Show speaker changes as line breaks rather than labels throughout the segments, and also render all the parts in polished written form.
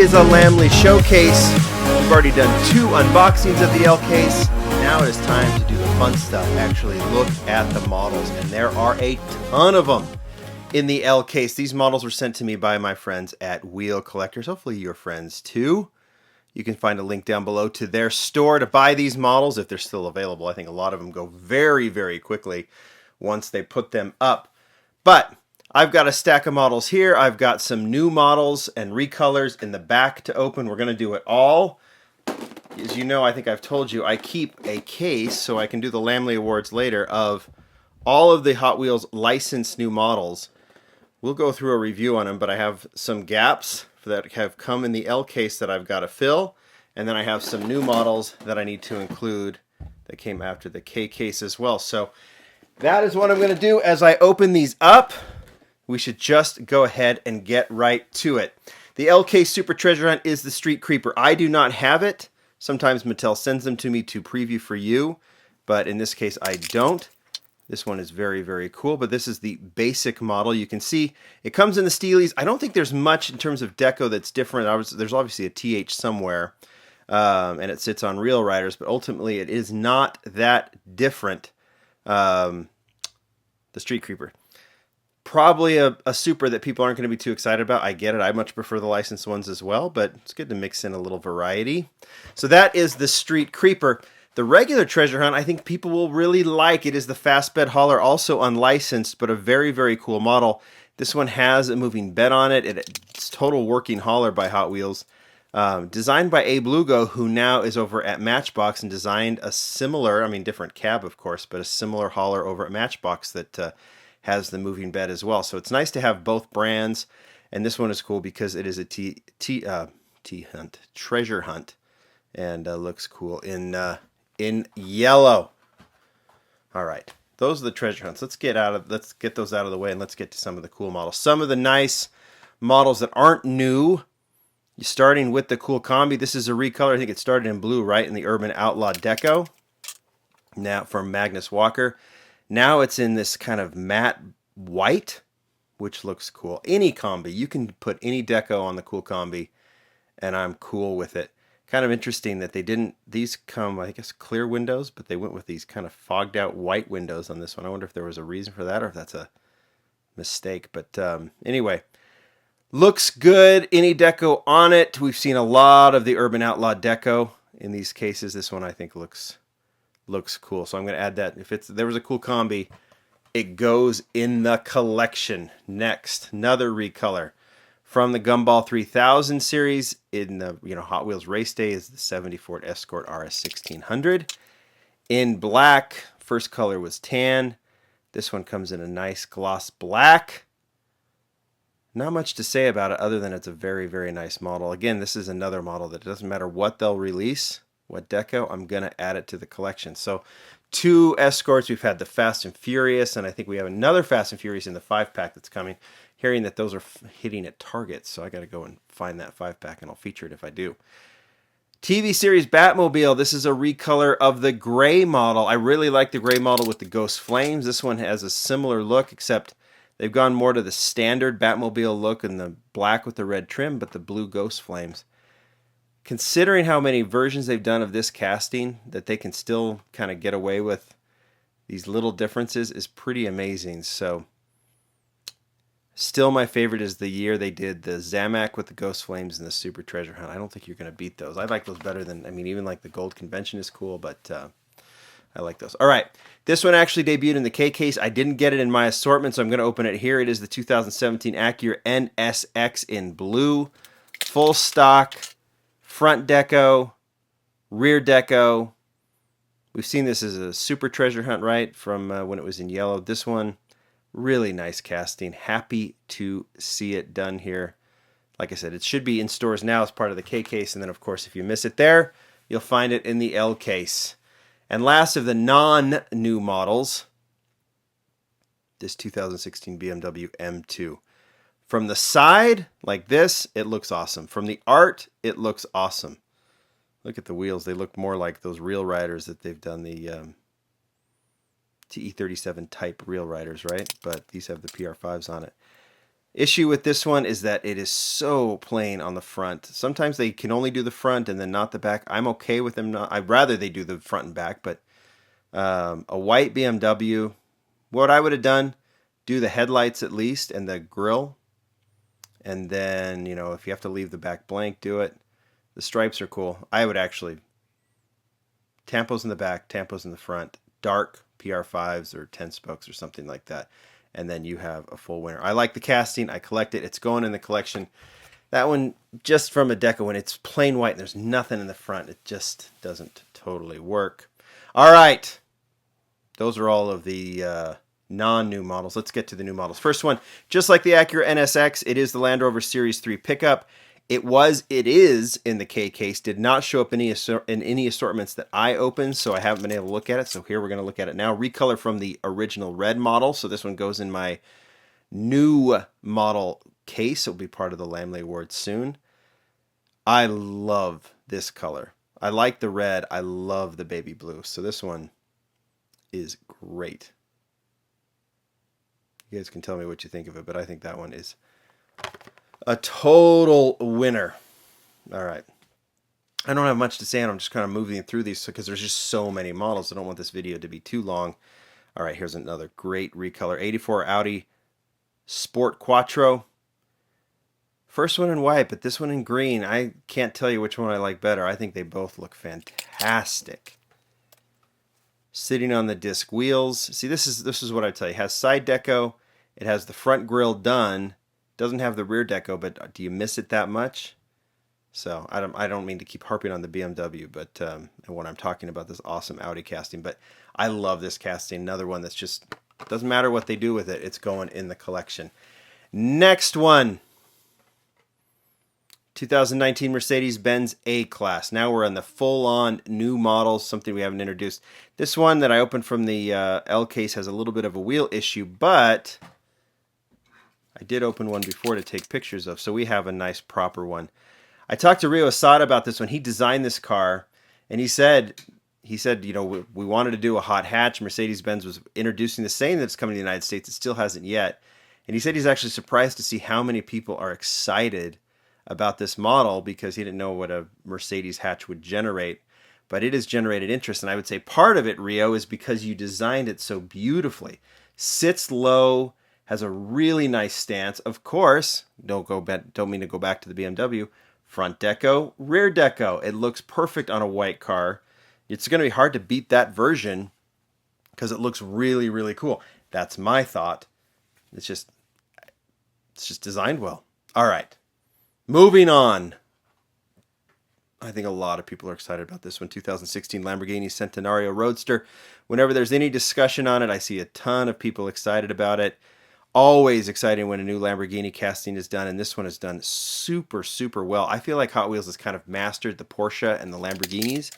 is a Lamley showcase. We've already done 2 unboxings of the L case. Now it is time to do the fun stuff, actually look at the models, and there are a ton of them in the L case. These models were sent to me by my friends at Wheel Collectors, hopefully your friends too. You can find a link down below to their store to buy these models if they're still available. I think a lot of them go very, very quickly once they put them up. But I've got a stack of models here. I've got some new models and recolors in the back to open. We're going to do it all. As you know, I think I've told you, I keep a case so I can do the Lamley Awards later of all of the Hot Wheels licensed new models. We'll go through a review on them, but I have some gaps that have come in the L case that I've got to fill, and then I have some new models that I need to include that came after the K case as well. So that is what I'm going to do as I open these up. We should just go ahead and get right to it. The L case Super Treasure Hunt is the Street Creeper. I do not have it. Sometimes Mattel sends them to me to preview for you, but in this case I don't. This one is very, very cool, but this is the basic model. You can see it comes in the Steelies. I don't think there's much in terms of deco that's different. There's obviously a TH somewhere, and it sits on Real Riders, but ultimately it is not that different, the Street Creeper. Probably a super that people aren't going to be too excited about. I get it. I much prefer the licensed ones as well, but it's good to mix in a little variety. So that is the Street Creeper. The regular treasure hunt, I think people will really like. It is the fast bed hauler, also unlicensed, but a very, very cool model. This one has a moving bed on it. It's total working hauler by Hot Wheels. Designed by Abe Lugo, who now is over at Matchbox and designed a similar, different cab, of course, but a similar hauler over at Matchbox that has the moving bed as well. So it's nice to have both brands. And this one is cool because it is a treasure hunt, and looks cool in yellow. All right, those are the treasure hunts. Let's get those out of the way, and let's get to some of the cool models. Some of the nice models that aren't new. You're starting with the cool combi. This is a recolor. I think it started in blue, right, in the Urban Outlaw Deco. Now from Magnus Walker. Now it's in this kind of matte white, which looks cool. Any combi, you can put any deco on the cool combi, and I'm cool with it. Kind of interesting that these come, I guess, clear windows, but they went with these kind of fogged out white windows on this one. I wonder if there was a reason for that or if that's a mistake. But anyway, looks good. Any deco on it. We've seen a lot of the Urban Outlaw deco in these cases. This one I think looks cool. So I'm going to add that. If there was a cool combi, it goes in the collection. Next, another recolor. From the Gumball 3000 series, in the Hot Wheels Race Day, is the 70 Ford Escort RS 1600. In black, first color was tan. This one comes in a nice gloss black. Not much to say about it other than it's a very, very nice model. Again, this is another model that it doesn't matter what they'll release, what deco, I'm going to add it to the collection. So 2 Escorts. We've had the Fast and Furious, and I think we have another Fast and Furious in the 5-pack that's coming. Hearing that those are hitting at Target, so I got to go and find that 5-pack, and I'll feature it if I do. TV series Batmobile. This is a recolor of the gray model. I really like the gray model with the Ghost Flames. This one has a similar look, except they've gone more to the standard Batmobile look in the black with the red trim, but the blue Ghost Flames. Considering how many versions they've done of this casting, that they can still kind of get away with these little differences is pretty amazing. So still, my favorite is the year they did the Zamak with the Ghost Flames and the Super Treasure Hunt. I don't think you're going to beat those. I like those better than, even like the Gold Convention is cool, but I like those. All right, this one actually debuted in the K case. I didn't get it in my assortment, so I'm going to open it here. It is the 2017 Acura NSX in blue. Full stock, front deco, rear deco. We've seen this as a Super Treasure Hunt, right, from when it was in yellow. This one, really nice casting. Happy to see it done here. Like I said, it should be in stores now as part of the K case. And then, of course, if you miss it there, you'll find it in the L case. And last of the non-new models, this 2016 BMW M2. From the side, like this, it looks awesome. From the art, it looks awesome. Look at the wheels. They look more like those Real Riders that they've done, the TE37 type Real Riders, right? But these have the PR5s on it. Issue with this one is that it is so plain on the front. Sometimes they can only do the front and then not the back. I'm okay with them not. I'd rather they do the front and back, but a white BMW, what I would have done, do the headlights at least and the grille. And then, if you have to leave the back blank, do it. The stripes are cool. I would actually, tampos in the back, tampos in the front, dark PR5s or 10 spokes or something like that. And then you have a full winner. I like the casting. I collect it. It's going in the collection. That one, just from a deco, when it's plain white and there's nothing in the front, it just doesn't totally work. All right. Those are all of the non-new models. Let's get to the new models. First one, just like the Acura NSX, it is the Land Rover Series 3 pickup. It is in the K case. Did not show up in any assortments that I opened, so I haven't been able to look at it. So here we're going to look at it now. Recolor from the original red model. So this one goes in my new model case. It will be part of the Lamley Award soon. I love this color. I like the red. I love the baby blue. So this one is great. You guys can tell me what you think of it, but I think that one is a total winner. All right. I don't have much to say, and I'm just kind of moving through these because there's just so many models. I don't want this video to be too long. All right, here's another great recolor. 84 Audi Sport Quattro. First one in white, but this one in green. I can't tell you which one I like better. I think they both look fantastic. Sitting on the disc wheels. See, this is what I tell you. It has side deco. It has the front grille done. Doesn't have the rear deco, but do you miss it that much? So I don't mean to keep harping on the BMW, but when I'm talking about this awesome Audi casting, but I love this casting. Another one that's just doesn't matter what they do with it. It's going in the collection. Next one. 2019 Mercedes-Benz A Class. Now we're on the full-on new models, something we haven't introduced. This one that I opened from the L case has a little bit of a wheel issue, but I did open one before to take pictures of, so we have a nice proper one. I talked to Rio Asada about this one. He designed this car, and he said, we wanted to do a hot hatch. Mercedes-Benz was introducing this, saying that it's coming to the United States. It still hasn't yet. And he said he's actually surprised to see how many people are excited about this model because he didn't know what a Mercedes hatch would generate. But it has generated interest, and I would say part of it, Rio, is because you designed it so beautifully. Sits low, has a really nice stance. Of course, don't mean to go back to the BMW. Front deco, rear deco. It looks perfect on a white car. It's going to be hard to beat that version because it looks really, really cool. That's my thought. It's just designed well. All right. Moving on. I think a lot of people are excited about this one. 2016 Lamborghini Centenario Roadster. Whenever there's any discussion on it, I see a ton of people excited about it. Always exciting when a new Lamborghini casting is done, and this one is done super, super well. I feel like Hot Wheels has kind of mastered the Porsche and the Lamborghinis.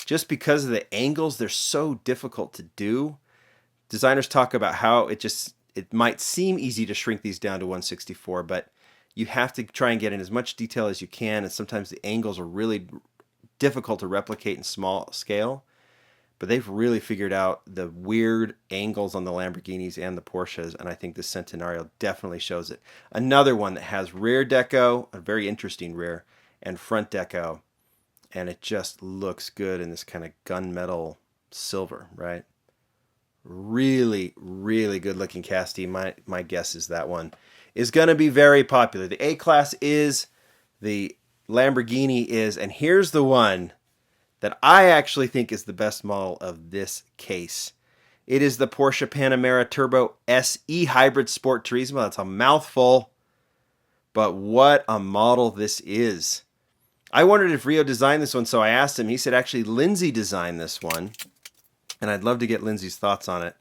Just because of the angles, they're so difficult to do. Designers talk about how it might seem easy to shrink these down to 1/64, but you have to try and get in as much detail as you can, and sometimes the angles are really difficult to replicate in small scale. But they've really figured out the weird angles on the Lamborghinis and the Porsches, and I think the Centenario definitely shows it. Another one that has rear deco, a very interesting rear, and front deco, and it just looks good in this kind of gunmetal silver, right? Really, really good looking casting. My guess is that one is going to be very popular. The A Class is, the Lamborghini is, and here's the one that I actually think is the best model of this case. It is the Porsche Panamera Turbo SE Hybrid Sport Turismo. That's a mouthful, but what a model this is. I wondered if Rio designed this one, so I asked him. He said actually Lindsay designed this one, and I'd love to get Lindsay's thoughts on it.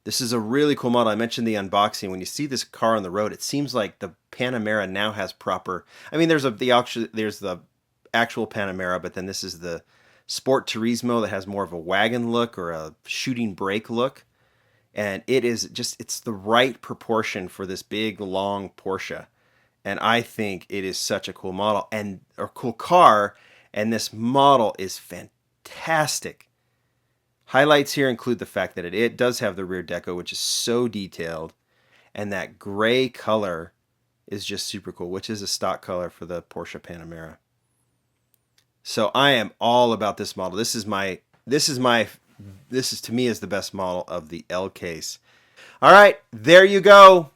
This is a really cool model. I mentioned the unboxing. When you see this car on the road, it seems like the Panamera now has proper... I mean, there's the actual Panamera, but then this is the Sport Turismo that has more of a wagon look or a shooting brake look. And it is just, it's the right proportion for this big, long Porsche. And I think it is such a cool model and a cool car. And this model is fantastic. Highlights here include the fact that it does have the rear deco, which is so detailed. And that gray color is just super cool, which is a stock color for the Porsche Panamera. So I am all about this model. This is to me is the best model of the L case. All right, there you go.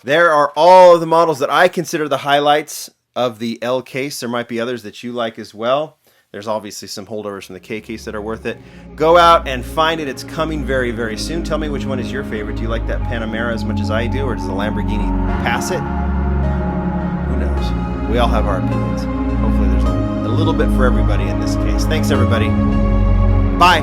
There are all of the models that I consider the highlights of the L case. There might be others that you like as well. There's obviously some holdovers from the K case that are worth it. Go out and find it. It's coming very, very soon. Tell me which one is your favorite. Do you like that Panamera as much as I do, or does the Lamborghini pass it? Who knows? We all have our opinions. Hopefully there's a little bit for everybody in this case. Thanks, everybody. Bye.